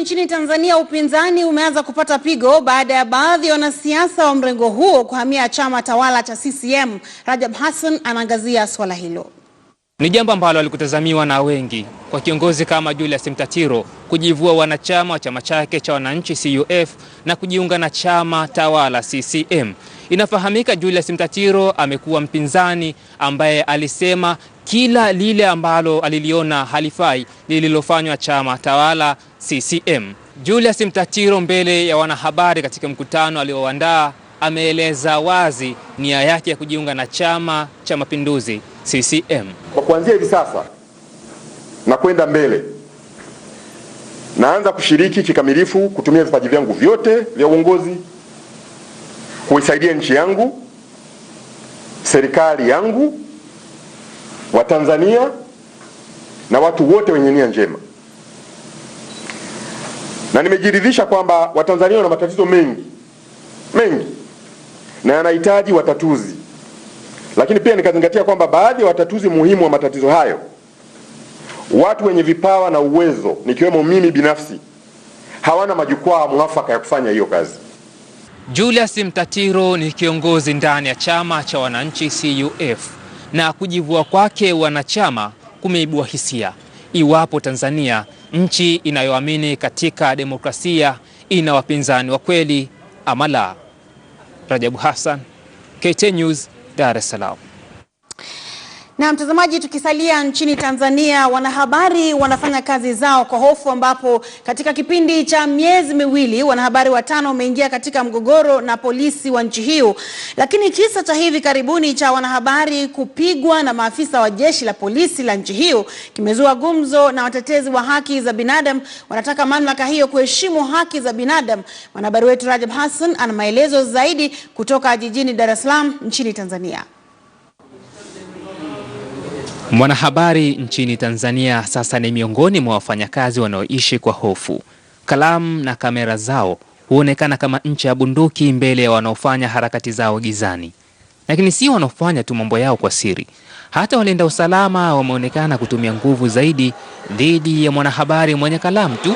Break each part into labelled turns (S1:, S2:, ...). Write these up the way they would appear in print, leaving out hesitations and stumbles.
S1: nchini Tanzania, upinzani umeanza kupata pigo baada ya baadhi ya wanasiasa wa mrengo huo kuhamia chama tawala cha CCM. Rajab Hassan anaangazia swala hilo.
S2: Ni jambo ambalo alikutazamiwa na wengi kwa kiongozi kama Julius Mtatiro kujivua wanachama wa chama chake cha wananchi CUF na kujiunga na chama tawala CCM. Inafahamika Julius Mtatiro amekuwa mpinzani ambaye alisema kila lile ambalo aliliona halifai lililofanywa chama tawala CCM. Julius Mtatiro mbele ya wanahabari katika mkutano alioandaa ameeleza wazi nia yake ya kujiunga na Chama cha Mapinduzi CCM.
S3: Kwa kuanzia hivi sasa na kwenda mbele, naanza kushiriki kikamilifu kutumia vipaji vyangu vyote vya uongozi kuisaidia nchi yangu, serikali yangu, Watanzania na watu wote wenye nia njema. Na nimejiridhisha kwamba Watanzania wana matatizo mengi na yanahitaji watatuzi. Lakini pia nikazingatia kwamba baadhi ya watatuzi muhimu wa matatizo hayo, watu wenye vipawa na uwezo nikiwemo mimi binafsi, hawana majukwaa mwafaka ya kufanya hiyo kazi.
S2: Julius Mtatiro ni kiongozi ndani ya chama cha wananchi CUF, na kujivua kwake wanachama kumeibua hisia iwapo Tanzania, nchi inayoamini katika demokrasia, ina wapinzani wa kweli ama la. Rajab Hassan, KTN News, Dar es Salaam.
S1: Na mtazamaji, tukisalia nchini Tanzania, wanahabari wanafanya kazi zao kwa hofu, ambapo katika kipindi cha miezi miwili wanahabari 5 wameingia katika mgogoro na polisi wa nchi hiyo. Lakini kisa cha hivi karibuni cha wanahabari kupigwa na maafisa wa jeshi la polisi la nchi hiyo kimezua gumzo, na watetezi wa haki za binadamu wanataka mamlaka hiyo kuheshimu haki za binadamu. Mwanahabari wetu Rajab Hassan ana maelezo zaidi kutoka jijini Dar es Salaam nchini Tanzania.
S2: Mwanahabari nchini Tanzania sasa ni miongoni mwa wafanyakazi wanaoishi kwa hofu. Kalamu na kamera zao huonekana kama ncha ya bunduki mbele ya wanaofanya harakati zao gizani. Lakini si wanaofanya tu mambo yao kwa siri. Hata walinda usalama wameonekana kutumia nguvu zaidi dhidi ya mwanahabari mwenye kalamu tu.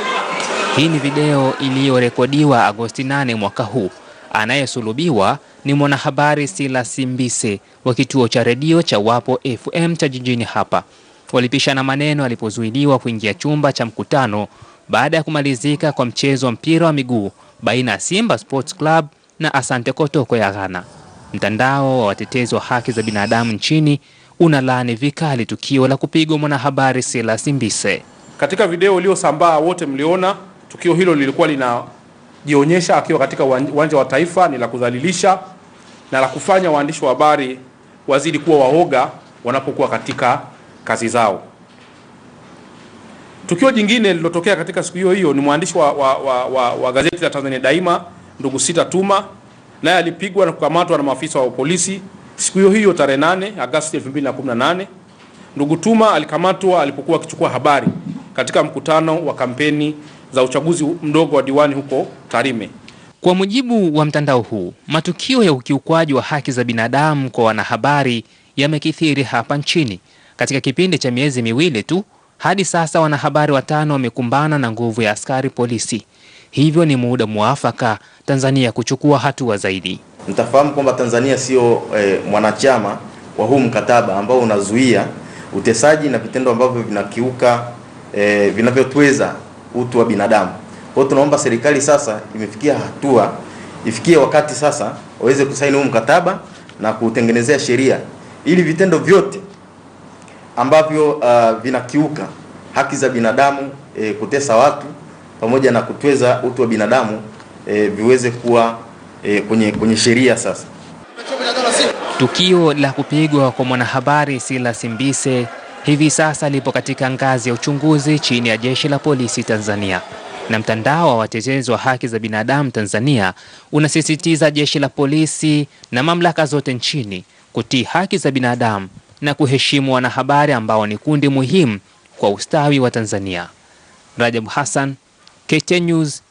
S2: Hii ni video iliyorekodiwa Agosti 8 mwaka huu. Anayesulubiwa ni mwanahabari Silas Mbise wa kituo cha redio cha Wapo FM cha jijini hapa. Walipishana maneno alipozuiliwa kuingia chumba cha mkutano baada ya kumalizika kwa mchezo wa mpira wa miguu baina ya Simba Sports Club na Asante Kotoko ya Ghana. Mtandao wa watetezi wa haki za binadamu nchini unalaani vikali tukio la kupigwa mwanahabari Silas Mbise.
S4: Katika video iliyosambaa wote mliona tukio hilo lilikuwa jionyesha akiwa katika uwanja wa Taifa, ni la kudhalilisha na la kufanya waandishi wa habari wazidi kuwa waoga wanapokuwa katika kazi zao. Tukio jingine lililotokea katika siku hiyo ni mwandishi wa gazeti la Tanzania Daima, ndugu Sita Tuma, naye alipigwa na kukamatwa na maafisa wa polisi siku hiyo tarehe 8 Agosti 2018. Ndugu Tuma alikamatwa alipokuwa akichukua habari katika mkutano wa kampeni za uchaguzi mdogo wa diwani huko Tarime.
S2: Kwa mujibu wa mtandao huu, matukio ya ukiukwaji wa haki za binadamu kwa wanahabari yamekithiri hapa nchini. Katika kipindi cha miezi miwili tu, hadi sasa wanahabari 5 wamekumbana na nguvu ya askari polisi. Hivyo ni muda muafaka Tanzania kuchukua hatua zaidi.
S5: Mtafahamu kwamba Tanzania sio mwanachama wa huu mkataba ambao unazuia utesaji na vitendo ambavyo vinakiuka vinavyotweza utu wa binadamu. Kwa hiyo tunaomba serikali sasa ifikie wakati sasa waweze kusaini huu mkataba na kutengenezea sheria ili vitendo vyote ambavyo vinakiuka haki za binadamu, kutesa watu pamoja na kutweza utu wa binadamu viweze kuwa kwenye sheria sasa.
S2: Tukio la kupigwa kwa mwanahabari Silas Mbise hivi sasa lipo katika ngazi ya uchunguzi chini ya Jeshi la Polisi Tanzania. Na mtandao wa watetezi wa haki za binadamu Tanzania unasisitiza Jeshi la Polisi na mamlaka zote nchini kutii haki za binadamu na kuheshimu wanahabari ambao ni kundi muhimu kwa ustawi wa Tanzania. Rajab Hassan, KTN News,